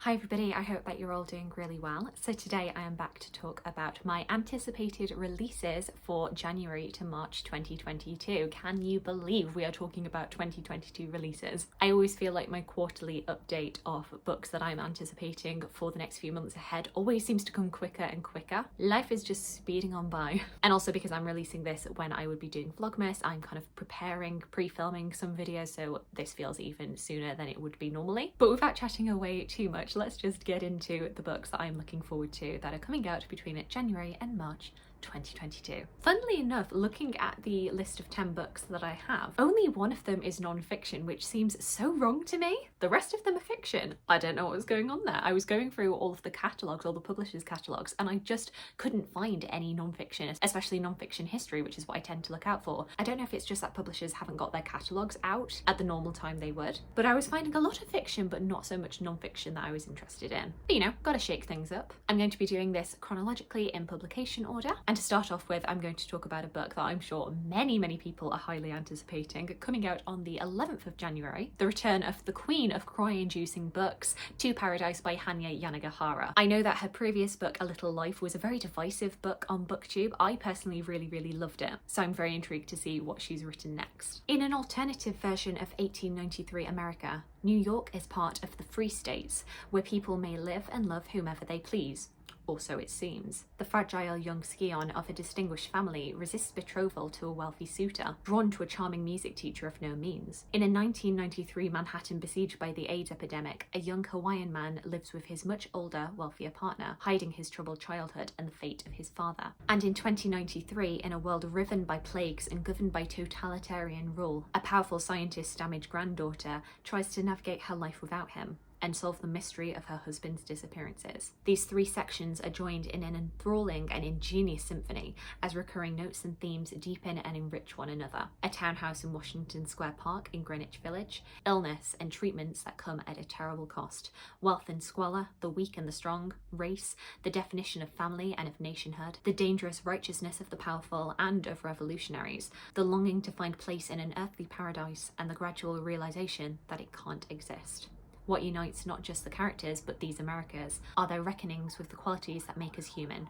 Hi everybody, I hope that you're all doing really well. So today I am back to talk about my anticipated releases for January to March 2022. Can you believe we are talking about 2022 releases? I always feel like my quarterly update of books that I'm anticipating for the next few months ahead always seems to come quicker and quicker. Life is just speeding on by. And also because I'm releasing this when I would be doing Vlogmas, I'm kind of preparing, pre-filming some videos, so this feels even sooner than it would be normally. But without chatting away too much, let's just get into the books that I'm looking forward to that are coming out between January and March 2022. Funnily enough, looking at the list of 10 books that I have, only one of them is non-fiction, which seems so wrong to me. The rest of them are fiction. I don't know what was going on there. I was going through all of the catalogues, all the publishers' catalogues, and I just couldn't find any non-fiction, especially non-fiction history, which is what I tend to look out for. I don't know if it's just that publishers haven't got their catalogues out at the normal time they would, but I was finding a lot of fiction, but not so much non-fiction that I was interested in. But you know, gotta shake things up. I'm going to be doing this chronologically in publication order. And to start off with, I'm going to talk about a book that I'm sure many people are highly anticipating, coming out on the 11th of January, the return of the queen of cry-inducing books, To Paradise by Hanya Yanigihara. I know that her previous book, A Little Life, was a very divisive book on BookTube. I personally really loved it, so I'm very intrigued to see what she's written next. In an alternative version of 1893 America, New York is part of the Free States, where people may live and love whomever they please. Or so it seems. The fragile young scion of a distinguished family resists betrothal to a wealthy suitor, drawn to a charming music teacher of no means. In a 1993 Manhattan besieged by the AIDS epidemic, a young Hawaiian man lives with his much older, wealthier partner, hiding his troubled childhood and the fate of his father. And in 2093, in a world riven by plagues and governed by totalitarian rule, a powerful scientist's damaged granddaughter tries to navigate her life without him and solve the mystery of her husband's disappearances. These three sections are joined in an enthralling and ingenious symphony as recurring notes and themes deepen and enrich one another. A townhouse in Washington Square Park in Greenwich Village, illness and treatments that come at a terrible cost, wealth and squalor, the weak and the strong, race, the definition of family and of nationhood, the dangerous righteousness of the powerful and of revolutionaries, the longing to find place in an earthly paradise and the gradual realization that it can't exist. What unites not just the characters, but these Americas, are their reckonings with the qualities that make us human.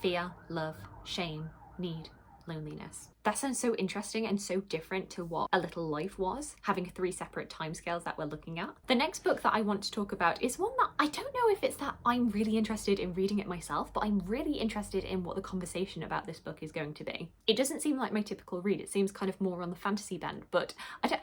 Fear, love, shame, need, loneliness. That sounds so interesting and so different to what A Little Life was, having three separate timescales that we're looking at. The next book that I want to talk about is one that I don't know if it's that I'm really interested in reading it myself, but I'm really interested in what the conversation about this book is going to be. It doesn't seem like my typical read. It seems kind of more on the fantasy bend, but I don't...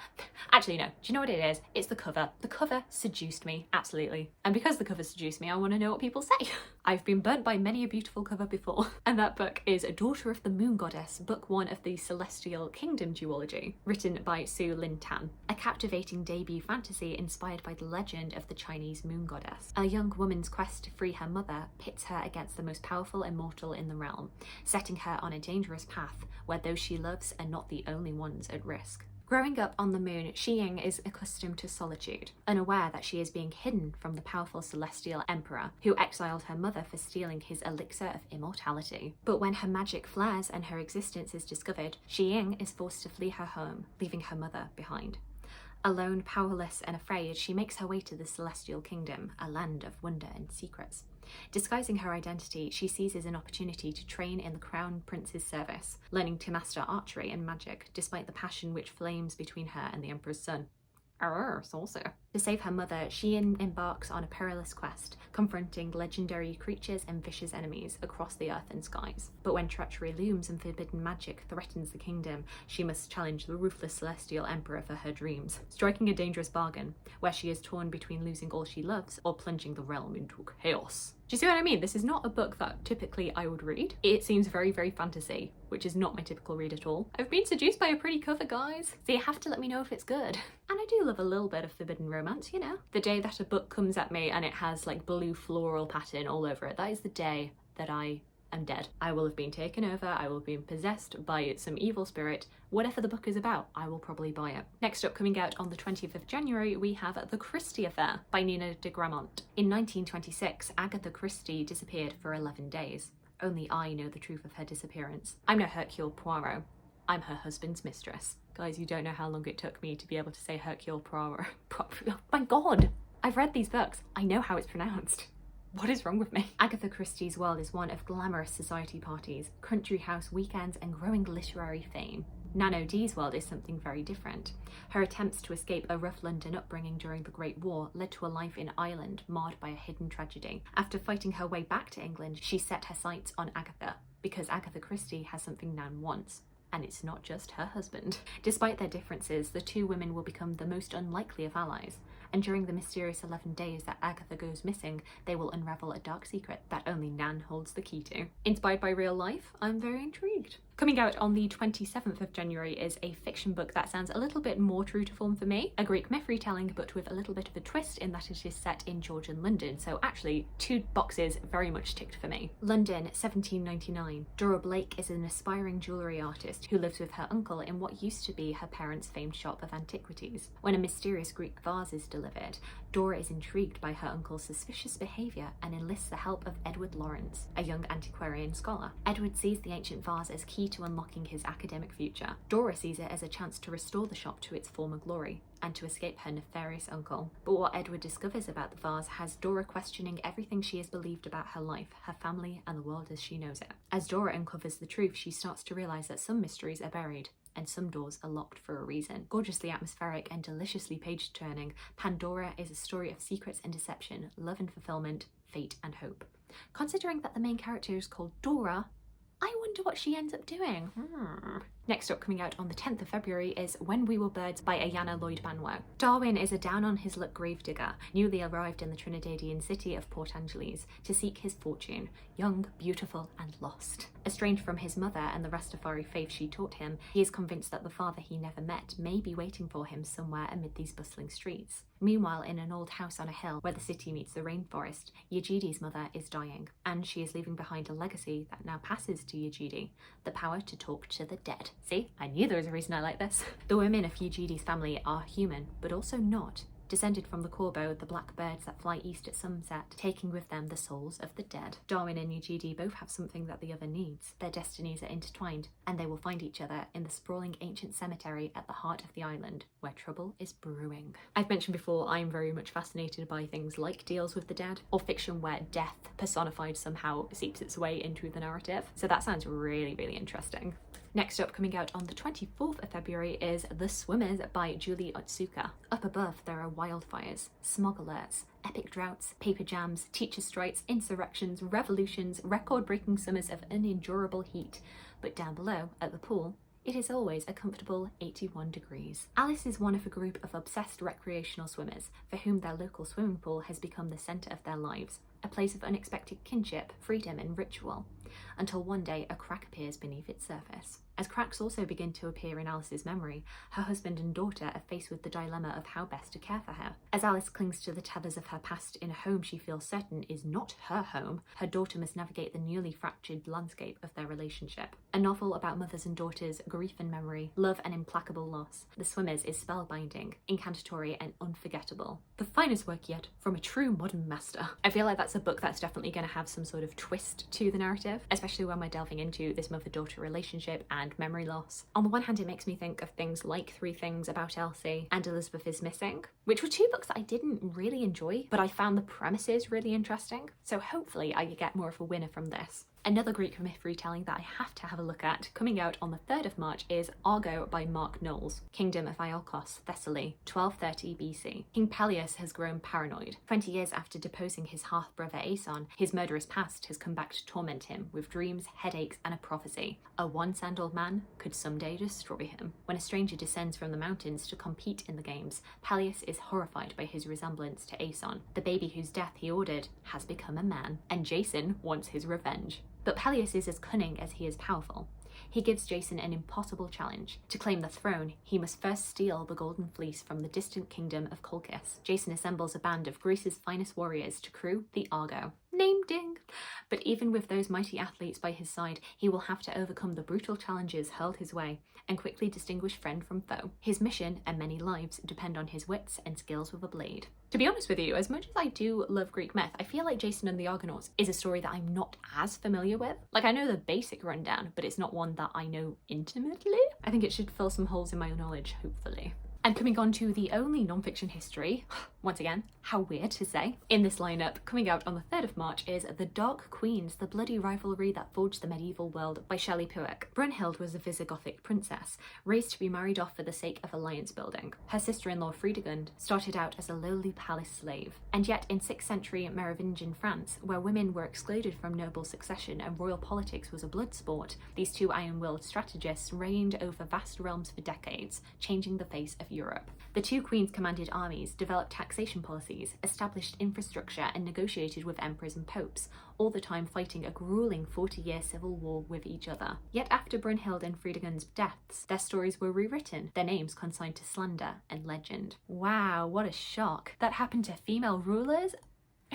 Actually, no. Do you know what it is? It's the cover. The cover seduced me, absolutely. And because the cover seduced me, I want to know what people say. I've been burnt by many a beautiful cover before. And that book is A Daughter of the Moon Goddess, book one of the Celestial Kingdom duology, written by Lynn Tann. A captivating debut fantasy inspired by the legend of the Chinese moon goddess. A young woman's quest to free her mother pits her against the most powerful immortal in the realm, setting her on a dangerous path where those she loves are not the only ones at risk. Growing up on the moon, Xiying is accustomed to solitude, unaware that she is being hidden from the powerful celestial emperor, who exiled her mother for stealing his elixir of immortality. But when her magic flares and her existence is discovered, Xiying is forced to flee her home, leaving her mother behind. Alone, powerless and afraid, she makes her way to the Celestial Kingdom, a land of wonder and secrets. Disguising her identity, she seizes an opportunity to train in the Crown Prince's service, learning to master archery and magic, despite the passion which flames between her and the Emperor's son. Saucer. To save her mother, Xiying embarks on a perilous quest, confronting legendary creatures and vicious enemies across the earth and skies. But when treachery looms and forbidden magic threatens the kingdom, she must challenge the ruthless celestial emperor for her dreams, striking a dangerous bargain, where she is torn between losing all she loves or plunging the realm into chaos. Do you see what I mean? This is not a book that typically I would read. It seems very fantasy, which is not my typical read at all. I've been seduced by a pretty cover, guys, so you have to let me know if it's good. And I do love a little bit of forbidden romance, you know. The day that a book comes at me and it has like blue floral pattern all over it, that is the day that I am dead. I will have been taken over, I will have been possessed by some evil spirit. Whatever the book is about, I will probably buy it. Next up, coming out on the 20th of January, we have The Christie Affair by Nina de Gramont. In 1926, Agatha Christie disappeared for 11 days. Only I know the truth of her disappearance. I'm no Hercule Poirot. I'm her husband's mistress. Guys, you don't know how long it took me to be able to say Hercule Poirot. Oh my god! I've read these books. I know how it's pronounced. What is wrong with me? Agatha Christie's world is one of glamorous society parties, country house weekends, and growing literary fame. Nan O'Dee's world is something very different. Her attempts to escape a rough London upbringing during the Great War led to a life in Ireland marred by a hidden tragedy. After fighting her way back to England, she set her sights on Agatha, because Agatha Christie has something Nan wants. And it's not just her husband. Despite their differences, the two women will become the most unlikely of allies. And during the mysterious 11 days that Agatha goes missing, they will unravel a dark secret that only Nan holds the key to. Inspired by real life, I'm very intrigued. Coming out on the 27th of January is a fiction book that sounds a little bit more true to form for me. A Greek myth retelling, but with a little bit of a twist in that it is set in Georgian London. So actually, 2 boxes very much ticked for me. London, 1799. Dora Blake is an aspiring jewellery artist who lives with her uncle in what used to be her parents' famed shop of antiquities. When a mysterious Greek vase is delivered, Dora is intrigued by her uncle's suspicious behaviour and enlists the help of Edward Lawrence, a young antiquarian scholar. Edward sees the ancient vase as key to unlocking his academic future. Dora sees it as a chance to restore the shop to its former glory and to escape her nefarious uncle. But what Edward discovers about the vase has Dora questioning everything she has believed about her life, her family, and the world as she knows it. As Dora uncovers the truth, she starts to realise that some mysteries are buried and some doors are locked for a reason. Gorgeously atmospheric and deliciously page-turning, Pandora is a story of secrets and deception, love and fulfillment, fate and hope. Considering that the main character is called Dora, I wonder what she ends up doing. Next up, coming out on the 10th of February, is When We Were Birds by Ayanna Lloyd Banwo. Darwin is a down-on-his-luck gravedigger, newly arrived in the Trinidadian city of Port Angeles to seek his fortune, young, beautiful, and lost. Estranged from his mother and the Rastafari faith she taught him, he is convinced that the father he never met may be waiting for him somewhere amid these bustling streets. Meanwhile, in an old house on a hill where the city meets the rainforest, Yajidi's mother is dying, and she is leaving behind a legacy that now passes to Yajidi, the power to talk to the dead. See, I knew there was a reason I like this. The women of Yajidi's family are human, but also not. Descended from the Corbeau, the black birds that fly east at sunset, taking with them the souls of the dead. Darwin and Yajidi both have something that the other needs. Their destinies are intertwined, and they will find each other in the sprawling ancient cemetery at the heart of the island, where trouble is brewing. I've mentioned before, I'm very much fascinated by things like deals with the dead, or fiction where death personified somehow seeps its way into the narrative. So that sounds really, really interesting. Next up, coming out on the 24th of February, is The Swimmers by Julie Otsuka. Up above, there are wildfires, smog alerts, epic droughts, paper jams, teacher strikes, insurrections, revolutions, record-breaking summers of unendurable heat. But down below, at the pool, it is always a comfortable 81 degrees. Alice is one of a group of obsessed recreational swimmers for whom their local swimming pool has become the centre of their lives, a place of unexpected kinship, freedom and ritual, until one day a crack appears beneath its surface. As cracks also begin to appear in Alice's memory, her husband and daughter are faced with the dilemma of how best to care for her. As Alice clings to the tethers of her past in a home she feels certain is not her home, her daughter must navigate the newly fractured landscape of their relationship. A novel about mothers and daughters, grief and memory, love and implacable loss. The Swimmers is spellbinding, incantatory and unforgettable. The finest work yet from a true modern master. I feel like that's a book that's definitely going to have some sort of twist to the narrative, especially when we're delving into this mother-daughter relationship and memory loss. On the one hand, it makes me think of things like 3 Things About Elsie and Elizabeth is Missing, which were 2 books that I didn't really enjoy, but I found the premises really interesting. So hopefully I get more of a winner from this. Another Greek myth retelling that I have to have a look at, coming out on the 3rd of March, is Argo by Mark Knowles. Kingdom of Iolcos, Thessaly, 1230 BC. King Pelias has grown paranoid. 20 years after deposing his half-brother Aeson, his murderous past has come back to torment him with dreams, headaches, and a prophecy. A one-sandaled man could someday destroy him. When a stranger descends from the mountains to compete in the games, Pelias is horrified by his resemblance to Aeson. The baby whose death he ordered has become a man, and Jason wants his revenge. But Pelias is as cunning as he is powerful. He gives Jason an impossible challenge. To claim the throne, he must first steal the Golden Fleece from the distant kingdom of Colchis. Jason assembles a band of Greece's finest warriors to crew the Argo. Name ding! But even with those mighty athletes by his side, he will have to overcome the brutal challenges hurled his way and quickly distinguish friend from foe. His mission and many lives depend on his wits and skills with a blade. To be honest with you, as much as I do love Greek myth, I feel like Jason and the Argonauts is a story that I'm not as familiar with. Like, I know the basic rundown, but it's not one that I know intimately. I think it should fill some holes in my knowledge, hopefully. And coming on to the only non-fiction history, Once again, how weird to say. In this lineup, coming out on the 3rd of March is The Dark Queens, The Bloody Rivalry That Forged the Medieval World by Shelley Puhak. Brunhild was a Visigothic princess, raised to be married off for the sake of alliance building. Her sister-in-law Fredegund started out as a lowly palace slave. And yet in 6th century Merovingian France, where women were excluded from noble succession and royal politics was a blood sport, these two iron-willed strategists reigned over vast realms for decades, changing the face of Europe. The two queens commanded armies, developed taxation policies, established infrastructure and negotiated with emperors and popes, all the time fighting a grueling 40-year civil war with each other. Yet after Brunhild and Fredegund's deaths, their stories were rewritten, their names consigned to slander and legend. Wow, what a shock. That happened to female rulers?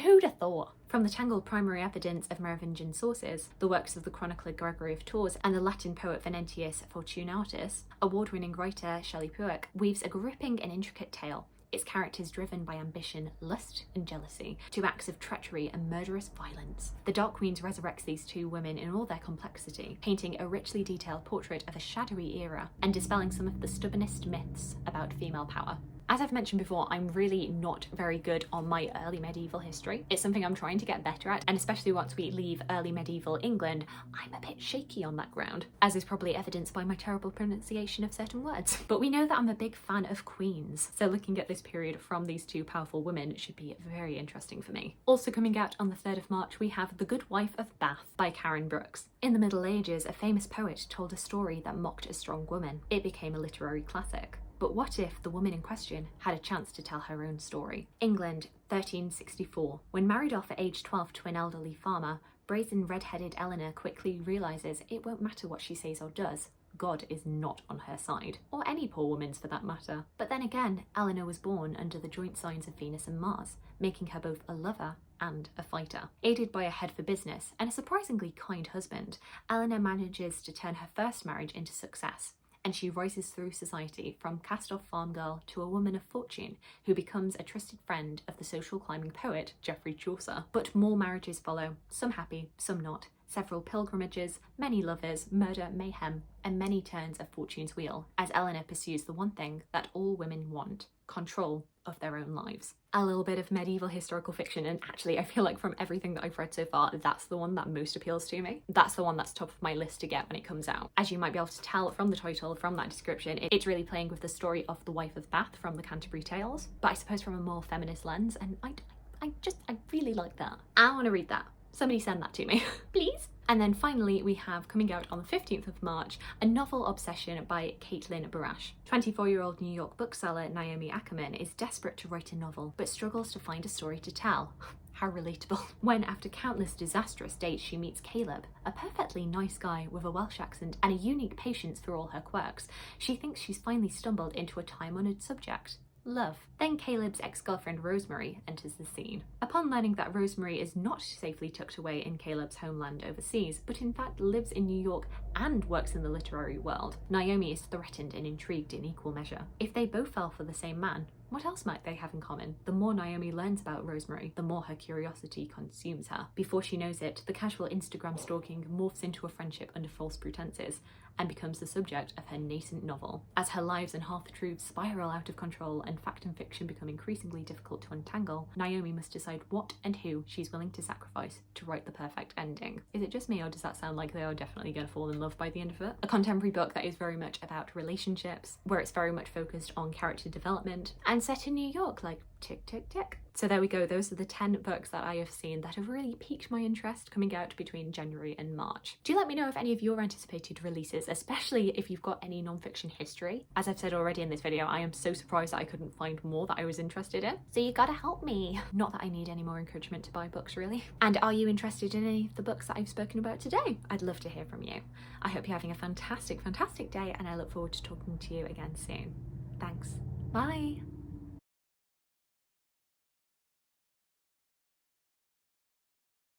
Who'd have thought? From the tangled primary evidence of Merovingian sources, the works of the chronicler Gregory of Tours and the Latin poet Venantius Fortunatus, award-winning writer Shelley Puhak weaves a gripping and intricate tale, its characters driven by ambition, lust and jealousy, to acts of treachery and murderous violence. The Dark Queens resurrects these two women in all their complexity, painting a richly detailed portrait of a shadowy era and dispelling some of the stubbornest myths about female power. As I've mentioned before, I'm really not very good on my early medieval history. It's something I'm trying to get better at, and especially once we leave early medieval England, I'm a bit shaky on that ground, as is probably evidenced by my terrible pronunciation of certain words. But we know that I'm a big fan of queens, so looking at this period from these two powerful women should be very interesting for me. Also coming out on the 3rd of March, we have The Good Wife of Bath by Karen Brooks. In the Middle Ages, a famous poet told a story that mocked a strong woman. It became a literary classic. But what if the woman in question had a chance to tell her own story? England, 1364. When married off at age 12 to an elderly farmer, brazen red-headed Eleanor quickly realises it won't matter what she says or does. God is not on her side, or any poor woman's for that matter. But then again, Eleanor was born under the joint signs of Venus and Mars, making her both a lover and a fighter. Aided by a head for business and a surprisingly kind husband, Eleanor manages to turn her first marriage into success, and she rises through society from cast-off farm girl to a woman of fortune who becomes a trusted friend of the social climbing poet Geoffrey Chaucer. But more marriages follow, some happy, some not, several pilgrimages, many lovers, murder, mayhem, and many turns of fortune's wheel, as Eleanor pursues the one thing that all women want: control of their own lives. A little bit of medieval historical fiction, and actually I feel like from everything that I've read so far, that's the one that most appeals to me. That's the one that's top of my list to get when it comes out. As you might be able to tell from the title, from that description, it's really playing with the story of the wife of Bath from the Canterbury Tales, but I suppose from a more feminist lens, and I really like that. I want to read that. Somebody send that to me, please. And then finally, we have coming out on the 15th of March, A Novel Obsession by Caitlin Barasch. 24-year-old New York bookseller Naomi Ackerman is desperate to write a novel, but struggles to find a story to tell. How relatable. When, after countless disastrous dates, she meets Caleb, a perfectly nice guy with a Welsh accent and a unique patience for all her quirks, she thinks she's finally stumbled into a time-honoured subject: love. Then Caleb's ex-girlfriend Rosemary enters the scene. Upon learning that Rosemary is not safely tucked away in Caleb's homeland overseas, but in fact lives in New York and works in the literary world, Naomi is threatened and intrigued in equal measure. If they both fell for the same man, what else might they have in common? The more Naomi learns about Rosemary, the more her curiosity consumes her. Before she knows it, the casual Instagram stalking morphs into a friendship under false pretenses and becomes the subject of her nascent novel. As her lives and half-truths spiral out of control and fact and fiction become increasingly difficult to untangle, Naomi must decide what and who she's willing to sacrifice to write the perfect ending. Is it just me, or does that sound like they are definitely going to fall in love by the end of it? A contemporary book that is very much about relationships, where it's very much focused on character development, and set in New York, like tick tick tick. So there we go, those are the 10 books that I have seen that have really piqued my interest coming out between January and March. Do let me know of any of your anticipated releases, especially if you've got any non-fiction history. As I've said already in this video, I am so surprised that I couldn't find more that I was interested in. So you gotta help me. Not that I need any more encouragement to buy books, really. And are you interested in any of the books that I've spoken about today? I'd love to hear from you. I hope you're having a fantastic, fantastic day, and I look forward to talking to you again soon. Thanks. Bye.